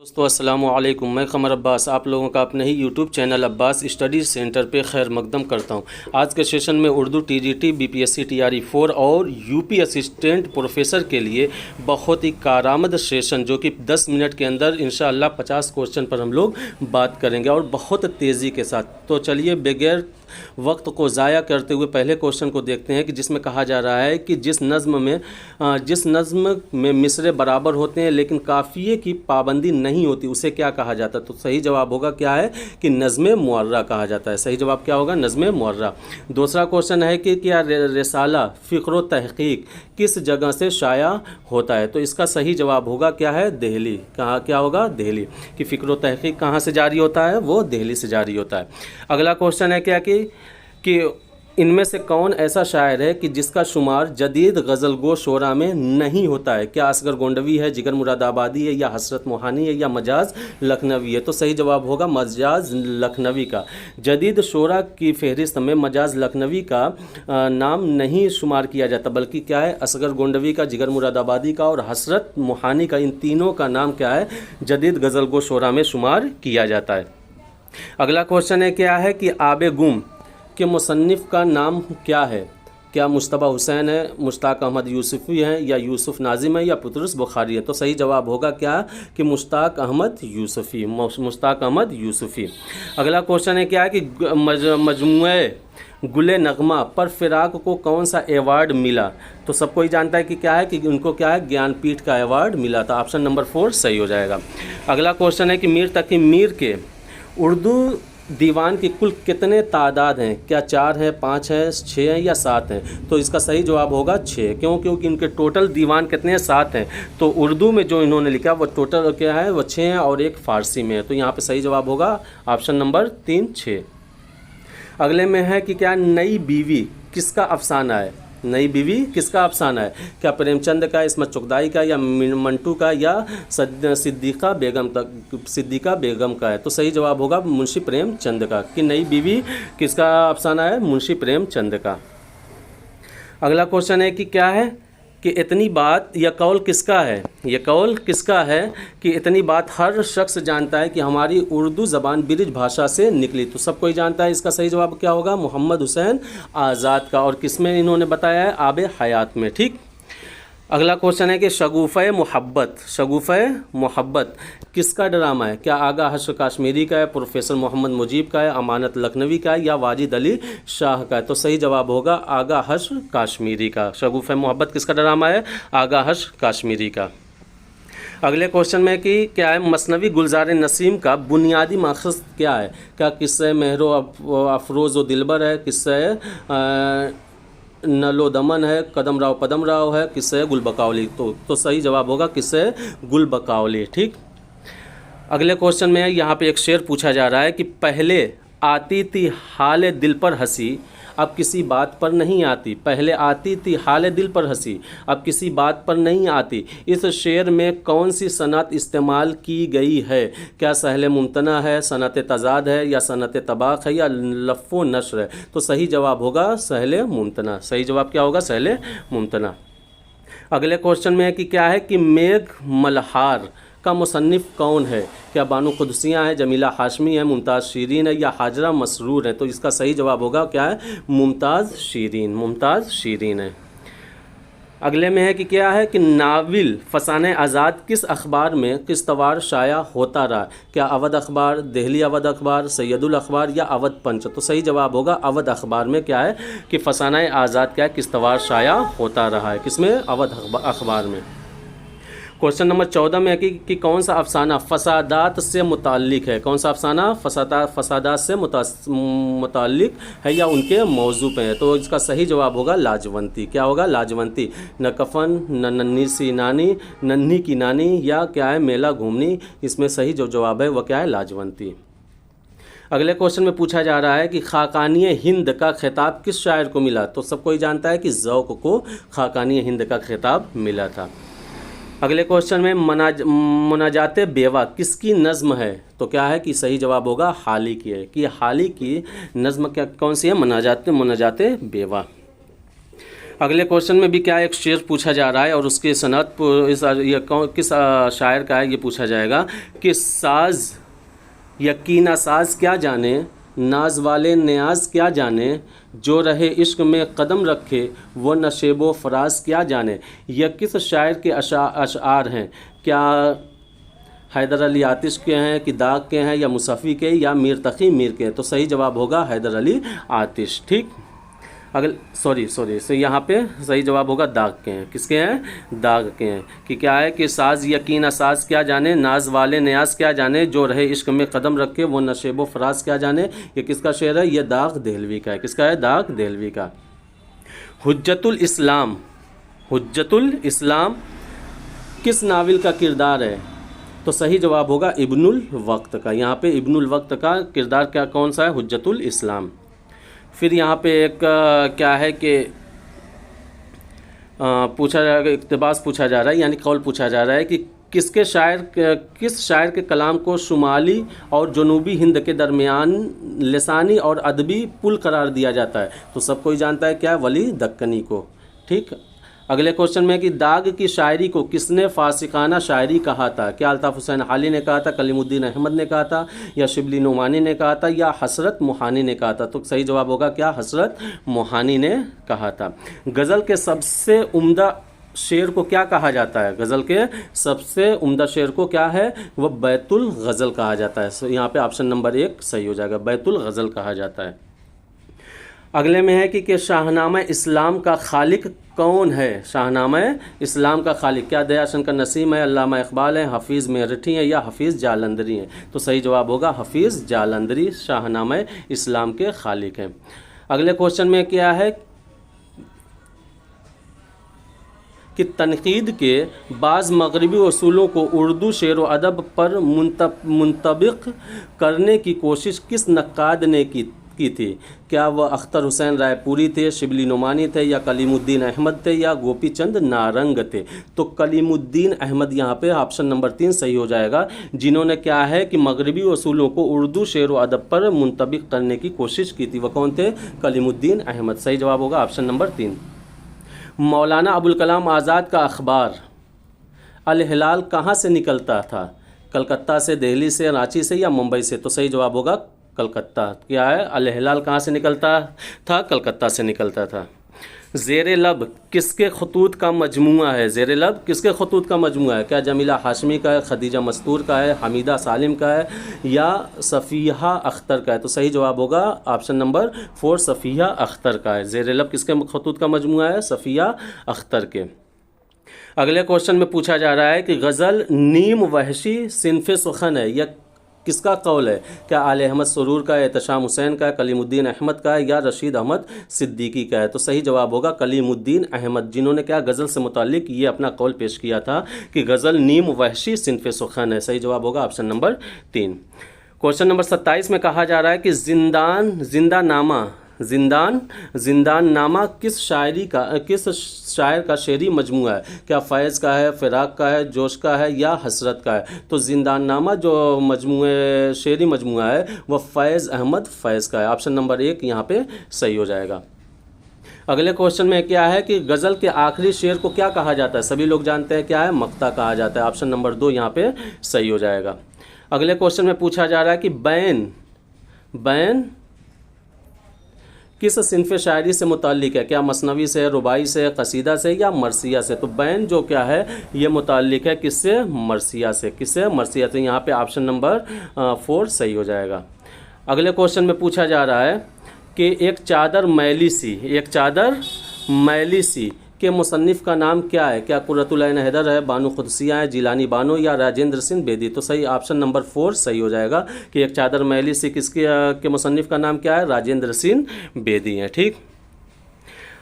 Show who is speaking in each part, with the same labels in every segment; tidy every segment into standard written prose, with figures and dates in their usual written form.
Speaker 1: दोस्तों अस्सलामु अलैकुम। मैं क़मर अब्बास आप लोगों का अपने ही YouTube channel Abbas study centre पे खैर मकदम करता हूं। आज के सेशन में उर्दू टीजीटी, बीपीएससी टीआरई 4 और यूपी असिस्टेंट प्रोफेसर के लिए बहुत ही कारआमद सेशन जो कि 10 मिनट के अंदर इंशाअल्लाह 50 क्वेश्चन पर हम लोग बात करेंगे और बहुत तेज़ी के साथ। तो चलिए बगैर वक्त को ज़ाया करते हुए पहले क्वेश्चन को देखते हैं कि जिसमें कहा जा रहा है कि जिस नज़्म में मिसरे बराबर होते हैं लेकिन काफ़िए की पाबंदी नहीं होती उसे क्या कहा जाता है। तो सही जवाब होगा क्या है कि नज़्म मुअर्रा कहा जाता है। सही जवाब क्या होगा? नज़्म मुअर्रा। दूसरा क्वेश्चन है कि क्या रिसाला फ़िक्र तहक़ीक़ किस जगह से शाया होता है। तो इसका सही जवाब होगा क्या है? दिल्ली। कहाँ क्या होगा? दिल्ली। कि फ़िक्र तहक़ीक़ कहाँ से जारी होता है? वो दिल्ली से जारी होता है। अगला क्वेश्चन है क्या कि इनमें से कौन ऐसा शायर है कि जिसका शुमार जदीद गज़लगो शोरा में नहीं होता है। क्या असगर गोंडवी है, जिगर मुरादाबादी है, या हसरत मोहानी है, या मजाज लखनवी है। तो सही जवाब होगा मजाज लखनवी का। जदीद शोरा की फहरिस्त में मजाज लखनवी का नाम नहीं शुमार किया जाता बल्कि क्या है? असगर गोंडवी का, जिगर मुरादाबादी का और हसरत मोहानी का, इन तीनों का नाम क्या है? जदीद गज़लगो शोरा में शुमार किया जाता है। अगला क्वेश्चन है क्या है कि आबे गुम के मुसन्निफ़ का नाम क्या है। क्या मुश्तबा हुसैन है, मुश्ताक अहमद यूसुफ़ी है, या यूसुफ़ नाजिम है, या पुतरस बुखारी है। तो सही जवाब होगा क्या कि मुश्ताक अहमद यूसुफ़ी। मुश्ताक अहमद यूसुफ़ी। अगला क्वेश्चन है क्या है कि मजमुए गुले नगमा पर फ़िराक को कौन सा एवार्ड मिला। तो सबको ही जानता है कि क्या है कि उनको क्या है? ज्ञानपीठ का एवार्ड मिला था। ऑप्शन नंबर 4 सही हो जाएगा। अगला क्वेश्चन है कि मीर तकी मीर के उर्दू दीवान की कुल कितने तादाद हैं। क्या 4 हैं, 5 हैं, 6 हैं, या 7 हैं। तो इसका सही जवाब होगा 6। क्यों? क्योंकि इनके टोटल दीवान कितने हैं? 7 हैं। तो उर्दू में जो इन्होंने लिखा वो टोटल क्या है? वो 6 हैं और एक फ़ारसी में है। तो यहाँ पे सही जवाब होगा ऑप्शन नंबर 3 6। अगले में है कि क्या नई बीवी किसका अफसाना है। नई बीवी किसका अफसाना है। क्या प्रेमचंद का, इस्मत चुगताई का, या मंटू का, या सिद्दीक़ा बेगम का है। तो सही जवाब होगा मुंशी प्रेमचंद का। कि नई बीवी किसका अफसाना है? मुंशी प्रेमचंद का। अगला क्वेश्चन है कि क्या है कि इतनी बात यह कौल किसका है। यह कौल किसका है कि इतनी बात हर शख्स जानता है कि हमारी उर्दू ज़बान ब्रिज भाषा से निकली। तो सबको ही जानता है। इसका सही जवाब क्या होगा? मोहम्मद हुसैन आज़ाद का। और किस में इन्होंने बताया है? आबे हयात में। ठीक। अगला क्वेश्चन है कि शगुफ़े मोहब्बत किसका ड्रामा है। क्या आगा हश्र काश्मीरी का है, प्रोफेसर मोहम्मद मुजीब का है, अमानत लखनवी का है, या वाजिद अली शाह का है। तो सही जवाब होगा आगा हश्र काश्मीरी का। शगुफ़े मोहब्बत किसका ड्रामा है? आगा हश्र काश्मीरी का। अगले क्वेश्चन में कि क्या है मसनवी गुलजार नसीम का बुनियादी मकसद क्या है। क्या किस्से महरो अफरोज़ व दिलबर है, किस्से नलो दमन है, कदम राव पदम राव है, किससे गुल बकावली। तो सही जवाब होगा किससे? गुल बकावली। ठीक। अगले क्वेश्चन में यहाँ पे एक शेर पूछा जा रहा है कि पहले आती थी हाल दिल पर हंसी अब किसी बात पर नहीं आती। पहले आती थी हाल दिल पर हंसी अब किसी बात पर नहीं आती। इस शेर में कौन सी सनत इस्तेमाल की गई है। क्या सहले मुमतना है, सनत तजाद है, या सनत तबाक है, या लफ़ो नश्र है। तो सही जवाब होगा सहले मुमतना। सही जवाब क्या होगा? सहले मुमतना। अगले क्वेश्चन में है कि क्या है कि मेघ मल्हार का मुसन्निफ़ कौन है। क्या बानो कुदसियाँ है, जमीला हाशमी है, मुमताज़ शीरीन है, या हाजरा मसरूर है। तो इसका सही जवाब होगा क्या है? मुमताज़ शीरीन है। अगले में है कि क्या है कि नाविल फसाने आज़ाद किस अखबार में किस्तवार शाया होता रहा। क्या अवध अखबार, दिल्ली अवध अखबार, सैयदुल अखबार, या अवध पंच। तो सही जवाब होगा अवध अखबार में क्या है कि फसाने आज़ाद क्या है? किस्तवार शाया होता रहा है। किसमें? अवध अखबार में। क्वेश्चन नंबर 14 में है कि कौन सा अफसाना फसादात से मुताल्लिक है। कौन सा अफसाना फसादात से मुताल्लिक है या उनके मौजू पे है। तो इसका सही जवाब होगा लाजवंती। क्या होगा? लाजवंती। न कफन, न नन्ही सी नानी, नन्ही की नानी, या क्या है मेला घूमनी। इसमें सही जो जवाब है वह क्या है? लाजवंती। अगले क्वेश्चन में पूछा जा रहा है कि खाकानी हिंद का खिताब किस शायर को मिला। तो सबको ही जानता है कि ज़ौक़ को खाकानी हिंद का खिताब मिला था। अगले क्वेश्चन में मुनाजाते बेवा किसकी नज़्म है। तो क्या है कि सही जवाब होगा हाली की है। कि हाली की नज़्म क्या कौन सी है? मुनाजाते बेवा। अगले क्वेश्चन में भी क्या एक शेर पूछा जा रहा है और उसकी सनद ये किस शायर का है ये पूछा जाएगा कि साज यकीना साज क्या जाने, नाज वाले न्याज क्या जाने, जो रहे इश्क में कदम रखे वो नशेबो फराज क्या जाने। यह किस शायर के अशआर हैं? क्या हैदर अली आतिश के हैं कि दाग के हैं या मुसफ़ी के या मीर तक़ी मीर के हैं? तो सही जवाब होगा हैदर अली आतिश। ठीक, अगले सो यहाँ पे सही जवाब होगा दाग के हैं। किसके हैं? दाग के हैं। कि क्या है कि साज यकीन साज क्या जाने, नाज वाले न्याज क्या जाने, जो रहे इश्क में कदम रखे वो नशेबो फराज क्या जाने। ये किसका शेर है? ये दाग देहलवी का है। किसका है? दाग देहलवी का। हुज्जतुल इस्लाम किस नाविल का किरदार है? तो सही जवाब होगा इब्नुल वक्त का। यहाँ पे इब्नुल वक्त का किरदार क्या कौन सा है? हुज्जतुल इस्लाम। फिर यहाँ पे एक क्या है कि पूछा जाएगा, इक़्तिबास पूछा जा रहा है यानी कौल पूछा जा रहा है कि किस शायर के कलाम को शुमाली और जनूबी हिंद के दरमियान लिसानी और अदबी पुल करार दिया जाता है? तो सब कोई जानता है क्या है? वली दक्कनी को। ठीक, अगले क्वेश्चन में कि दाग की शायरी को किसने फासिकाना शायरी कहा था? क्या अल्ताफ़ हुसैन हाली ने कहा था, कलीमुद्दीन अहमद ने कहा था, या शिबली नुमानी ने कहा था, या हसरत मोहानी ने कहा था? तो सही जवाब होगा क्या? हसरत मोहानी ने कहा था। गज़ल के सबसे उम्दा शेर को क्या कहा जाता है? गज़ल के सबसे उम्दा शेर को क्या है? वह बैतुल गज़ल कहा जाता है। सो यहाँ पे ऑप्शन नंबर 1 सही हो जाएगा, बैतुल गज़ल कहा जाता है। अगले में है कि शाहनामा इस्लाम का खालिक कौन है? शाहनामा इस्लाम का खालिक क्या दयाशंकर नसीम है, अल्लामा इकबाल है, हफीज़ मेरठी है, या हफीज़ जालंधरी है? तो सही जवाब होगा हफीज़ जालंधरी शाहनामा इस्लाम के खालिक हैं। अगले क्वेश्चन में क्या है कि तनकीद के बाज़ मगरबी उसूलों को उर्दू शेर व अदब पर मुंतबिक करने की कोशिश किस नक्काद ने की थी? क्या वह अख्तर हुसैन रायपुरी थे, शिबली नुमानी थे, या कलीमुद्दीन अहमद थे, या गोपी चंद नारंग थे? तो कलीमुद्दीन अहमद यहाँ पे ऑप्शन नंबर 3 सही हो जाएगा, जिन्होंने क्या है कि मगरबी उसूलों को उर्दू शेर व अदब पर मुंतबिक करने की कोशिश की थी। वह कौन थे? कलीमुद्दीन अहमद। सही जवाब होगा ऑप्शन नंबर 3। मौलाना अबुल कलाम आज़ाद का अखबार अल हिलाल कहाँ से निकलता था? कलकत्ता से, दिल्ली से, रांची से, या मुंबई से? तो सही जवाब होगा कलकत्ता। क्या है? अल हिलाल कहाँ से निकलता था? कलकत्ता से निकलता था। ज़ेरे लब किसके खतूत का मजमुआ है? ज़ेरे लब किसके खतूत का मजमुआ है? क्या जमीला हाशमी का है, खदीजा मस्तूर का है, हमीदा सालिम का है, या सफ़िया अख्तर का है? तो सही जवाब होगा ऑप्शन नंबर 4 सफ़िया अख्तर का है। ज़ेरे लब किसके खतूत का मजमुआ है? सफ़िया अख्तर के। अगले क्वेश्चन में पूछा जा रहा है कि गज़ल नीम वहशी सिनफ़े सुखन है, यह किसका कौल है? क्या आले अहमद सुरूर का है, एहतशाम हुसैन का है, कलीमुद्दीन अहमद का है, या रशीद अहमद सिद्दीकी का है? तो सही जवाब होगा कलीमुद्दीन अहमद, जिन्होंने क्या गज़ल से मुतालिक ये अपना कौल पेश किया था कि गज़ल नीम वहशी सिनफ़े सुखन है। सही जवाब होगा ऑप्शन नंबर 3। क्वेश्चन नंबर 27 में कहा जा रहा है कि जिंदान नामा किस शायर का शेरी मजमूआ है? क्या फ़ैज़ का है, फ़िराक का है, जोश का है, या हसरत का है? तो जिंदान नामा जो शेरी मजमूआ है वह फ़ैज़ अहमद फ़ैज़ का है। ऑप्शन नंबर 1 यहाँ पे सही हो जाएगा। अगले क्वेश्चन में क्या है कि गज़ल के आखिरी शेर को क्या कहा जाता है? सभी लोग जानते हैं क्या है? मक्ता कहा जाता है। ऑप्शन नंबर 2 यहाँ पे सही हो जाएगा। अगले क्वेश्चन में पूछा जा रहा है कि बैन किस सिनफ़ शायरी से मुताल्लिक है? क्या मसनवी से, रुबाई से, कसीदा से, या मरसिया से? तो बैन जो क्या है ये मुताल्लिक है किससे? मरसिया से। किससे? मरसिया से। यहाँ पे ऑप्शन नंबर 4 सही हो जाएगा। अगले क्वेश्चन में पूछा जा रहा है कि एक चादर मैली सी के मुसन्निफ़ का नाम क्या है? क्या कुर्रतुल ऐन हैदर है, बानो खुदसिया है, जिलानी बानो, या राजेंद्र सिंह बेदी? तो सही ऑप्शन नंबर 4 सही हो जाएगा कि एक चादर मैली सी के मुसन्निफ़ का नाम क्या है? राजेंद्र सिंह बेदी है। ठीक,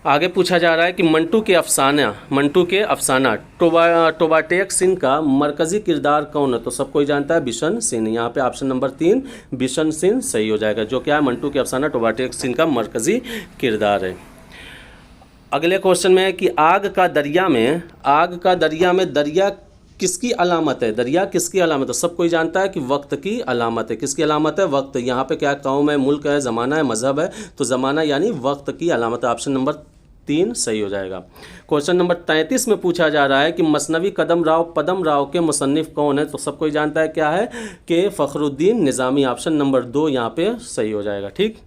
Speaker 1: आगे पूछा जा रहा है कि मंटू के अफसाना टोबाटेक सिंह का मरकज़ी किरदार कौन है? तो सब कोई जानता है बिशन सिंह। यहाँ पे ऑप्शन नंबर 3 बिशन सिंह सही हो जाएगा, जो क्या है मंटू के अफसाना टोबाटेक सिंह का मरकज़ी किरदार है। अगले क्वेश्चन में है कि आग का दरिया में दरिया किसकी अलामत है? दरिया किसकी अलामत है? सब कोई जानता है कि वक्त की अलामत है। किसकी अलामत है? वक्त। यहाँ पे क्या कौम है, मुल्क है, ज़माना है, मज़हब है? तो ज़माना यानी वक्त की अलामत है। ऑप्शन नंबर 3 सही हो जाएगा। क्वेश्चन नंबर 33 में पूछा जा रहा है कि मसनवी पदम राव के मुसन्निफ कौन है? तो सब कोई जानता है क्या है कि फ़खरुद्दीन निज़ामी। ऑप्शन नंबर 2 यहाँ पे सही हो जाएगा। ठीक,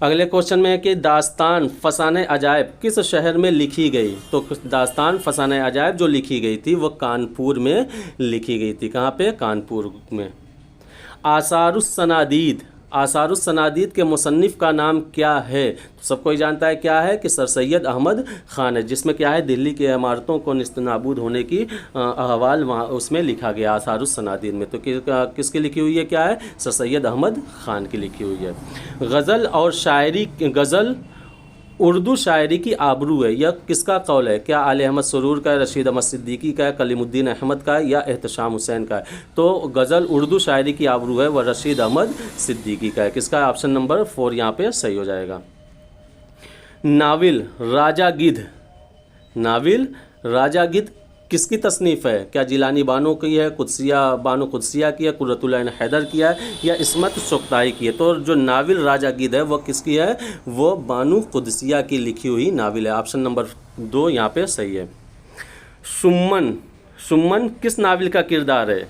Speaker 1: अगले क्वेश्चन में है कि दास्तान फसाने अजायब किस शहर में लिखी गई? तो दास्तान फसाने अजायब जो लिखी गई थी वो कानपुर में लिखी गई थी। कहाँ पे? कानपुर में। आसारुस सनादीद के मुसन्निफ़ का नाम क्या है? तो सबको ही जानता है क्या है कि सर सैयद अहमद ख़ान है, जिसमें क्या है दिल्ली की इमारतों को निस्तनाबूद होने की अहवाल वहाँ उसमें लिखा गया आसारुस सनादीद में। तो किसकी लिखी हुई है? क्या है? सर सैयद अहमद ख़ान की लिखी हुई है। गज़ल उर्दू शायरी की आबरू है, यह किसका कौल है? क्या आले अहमद सुरूर का है, रशीद अहमद सिद्दीकी का है, कलीमुद्दीन अहमद का है या एहतशाम हुसैन का है? तो गज़ल उर्दू शायरी की आबरू है वह रशीद अहमद सिद्दीकी का है। किसका? ऑप्शन नंबर 4 यहाँ पे सही हो जाएगा। नाविल राजा गिद्ध किसकी तसनीफ़ है? क्या जिलानी बानो की है, बानो कुदसिया की है, कुर्रतुल ऐन हैदर की है या इस्मत शुक्ताई की है? तो जो नाविल राजा गिद्ध है वह किसकी है? वो बानो कुदसिया की लिखी हुई नाविल है। ऑप्शन नंबर 2 यहाँ पे सही है। शुम्मन किस नाविल का किरदार है?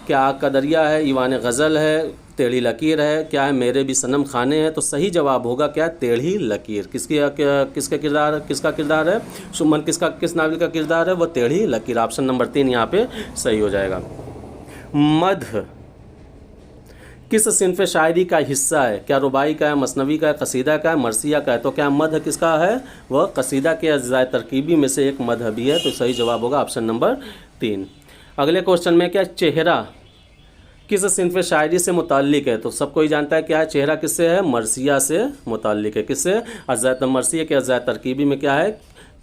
Speaker 1: क्या आग का दरिया है, ईवान गज़ल है, टेढ़ी लकीर है, क्या है मेरे भी सनम खाने हैं? तो सही जवाब होगा क्या? टेढ़ी लकीर। किसका किरदार है? शुम्मन किस नावल का किरदार है? वो टेढ़ी लकीर। ऑप्शन नंबर 3 यहाँ पे सही हो जाएगा। मध्य किस सिन्फ़ शायरी का हिस्सा है? क्या रुबाई का है, मसनवी का है, कसीदा का है, मरसिया का है? तो क्या मध्य किसका है? वह कसीदा के अज़्ज़ाए तरकीबी में से एक मध्य भी है। तो सही जवाब होगा ऑप्शन नंबर 3। अगले क्वेश्चन में क्या चेहरा किस सिन्फ़ शायरी से मुताल्लिक है? तो सबको ही जानता है क्या है चेहरा किससे है? मरसिया से मुताल्लिक है। किससे? मरसिया के अज़्ज़ाए तरकीबी में क्या है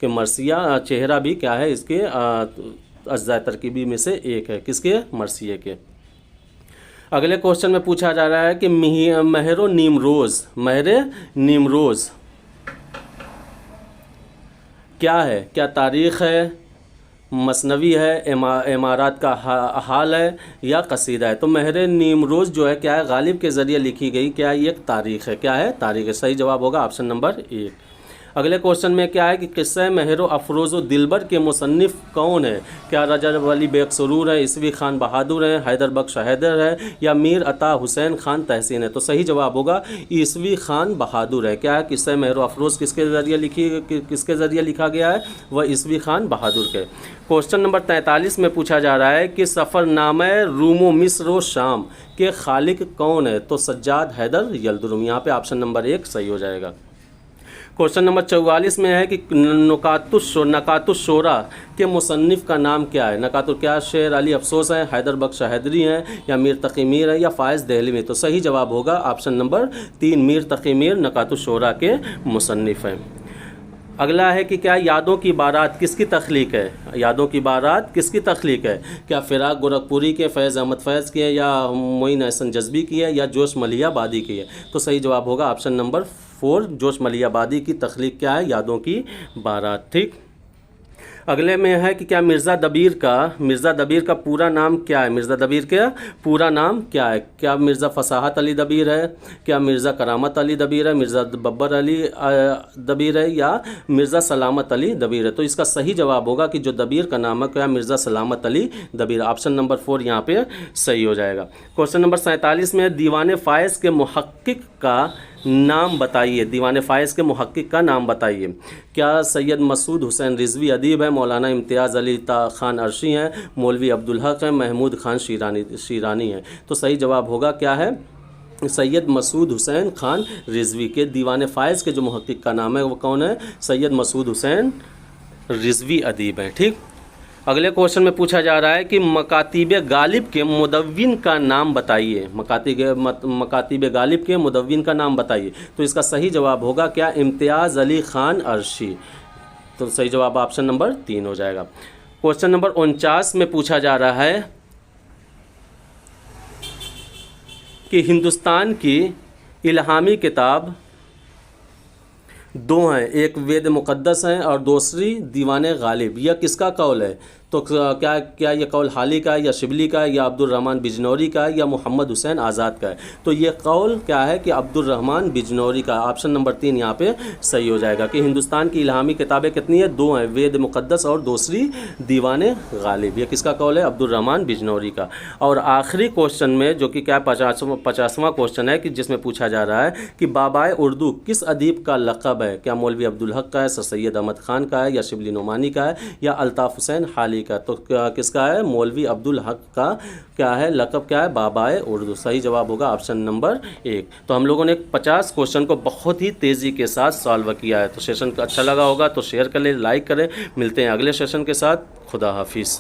Speaker 1: कि मरसिया चेहरा भी क्या है इसके अज़्ज़ाए तरकीबी में से एक है। किसके? मरसिया के। अगले क्वेश्चन में पूछा जा रहा है कि महर नीमरोज़ क्या है? क्या तारीख़ है, मसनवी है, इमारात का हाल है या कसीदा है? तो महर नीमरोज़ जो है क्या है गालिब के ज़रिए लिखी गई क्या है? ये एक तारीख़ है। क्या है? तारीख़ है। सही जवाब होगा ऑप्शन नंबर 1। अगले क्वेश्चन में क्या है कि किस्सा महर अफरोज़ दिलबर के मुसन्निफ़ कौन है? क्या रजब अली बेग सुरूर है, ईसवी खान बहादुर है, हैदर बख्श हैदर है या मीर अता हुसैन खान तहसीन है? तो सही जवाब होगा ईसवी खान बहादुर है। क्या है? किस्सा महर अफरोज़ किसके ज़रिए लिखा गया है? वह ईसवी खान बहादुर के। क्वेश्चन नंबर 43 में पूछा जा रहा है कि सफ़रनामा रूम मिस्र व शाम के खालिक कौन है? तो सज्जाद हैदर यल्दुरुम। यहाँ पे ऑप्शन नंबर 1 सही हो जाएगा। क्वेश्चन नंबर 44 में है कि नकातुश्शोरा के मुसन्निफ़ का नाम क्या है? क्या शेर अली अफसोस है, हैदर बख्श हैदरी हैं या मीर तक़ी मीर है या फ़ायज़ दहलवी? तो सही जवाब होगा ऑप्शन नंबर 3 मीर तक़ी मीर नकातुश्शोरा के मुसन्निफ़ हैं। अगला है कि क्या यादों की बारात किसकी तख्लीक है? यादों की बारात किसकी तख्लीक है? क्या फ़िराक गोरखपुरी के, फैज़ अहमद फैज़ की है या मोइन अहसन जज़्बी की है या जोश मलियाबादी की है? तो सही जवाब होगा ऑप्शन नंबर 4 जोश मलियाबादी की तख्लीक क्या है? यादों की बारात। ठीक, अगले में है कि क्या मिर्ज़ा दबीर का पूरा नाम क्या है? मिर्ज़ा दबीर का पूरा नाम क्या है? क्या मिर्ज़ा फसाहत अली दबीर है, क्या मिर्ज़ा करामत अली दबीर है, मिर्ज़ा बब्बर अली दबीर है या मिर्ज़ा सलामत अली दबीर है? तो इसका सही जवाब होगा कि जो दबीर का नाम है क्या मिर्ज़ा सलामत अली दबीर। ऑप्शन नंबर 4 यहाँ पे सही हो जाएगा। क्वेश्चन नंबर 47 में दीवान फ़ायज़ के मुहक्किक का नाम बताइए। दीवान फ़ायज़ के मुहक्किक का नाम बताइए। क्या सैयद मसूद हुसैन रिजवी अदीब है, मौलाना इम्तियाज़ अली खान अर्शी हैं, मौलवी अब्दुल हक हैं, महमूद खान शीरानी हैं? तो सही जवाब होगा क्या है? सैयद मसूद हुसैन खान रिजवी के दीवान फ़ायज़ के जो मुहक्किक का नाम है वो कौन है? सैयद मसूद हुसैन रिजवी अदीब हैं। ठीक, अगले क्वेश्चन में पूछा जा रहा है कि मकातिब गालिब के मुदव्विन का नाम बताइए। मकातिब गालिब के मुदव्विन का नाम बताइए। तो इसका सही जवाब होगा क्या? इम्तियाज़ अली ख़ान अर्शी। तो सही जवाब ऑप्शन नंबर 3 हो जाएगा। क्वेश्चन नंबर 49 में पूछा जा रहा है कि हिंदुस्तान की इल्हामी किताब 2 हैं, एक वेद मुक़द्दस हैं और दूसरी दीवान गालिब, यह किसका कौल है? तो क्या क्या ये कौल हाली का है या शिबली का है या अब्दुल रहमान बिजनौरी का है या मोहम्मद हुसैन आज़ाद का है? तो ये कौल क्या है कि अब्दुल रहमान बिजनौरी का। ऑप्शन नंबर 3 यहाँ पे सही हो जाएगा। कि हिंदुस्तान की इल्हामी किताबें कितनी है? 2 हैं, वेद मुक़द्दस और दूसरी दीवाने गालिब। ये किसका कौल है? अब्दुल रहमान बिजनौरी का। और आखिरी क्वेश्चन में जो कि क्या 50वां क्वेश्चन है कि जिसमें पूछा जा रहा है कि बाबाए उर्दू किस अदीब का लक़ब है? क्या मौलवी अब्दुल हक का है, सर सैयद अहमद ख़ान का है या शिबली नोमानी का है या अल्ताफ़ हुसैन हाली का? तो किसका है? मौलवी अब्दुल हक का क्या है लक़ब, क्या है? बाबाए उर्दू। सही जवाब होगा ऑप्शन नंबर 1। तो हम लोगों ने 50 क्वेश्चन को बहुत ही तेज़ी के साथ सॉल्व किया है। तो सेशन अच्छा लगा होगा तो शेयर करें, लाइक करें। मिलते हैं अगले सेशन के साथ। खुदा हाफिज़।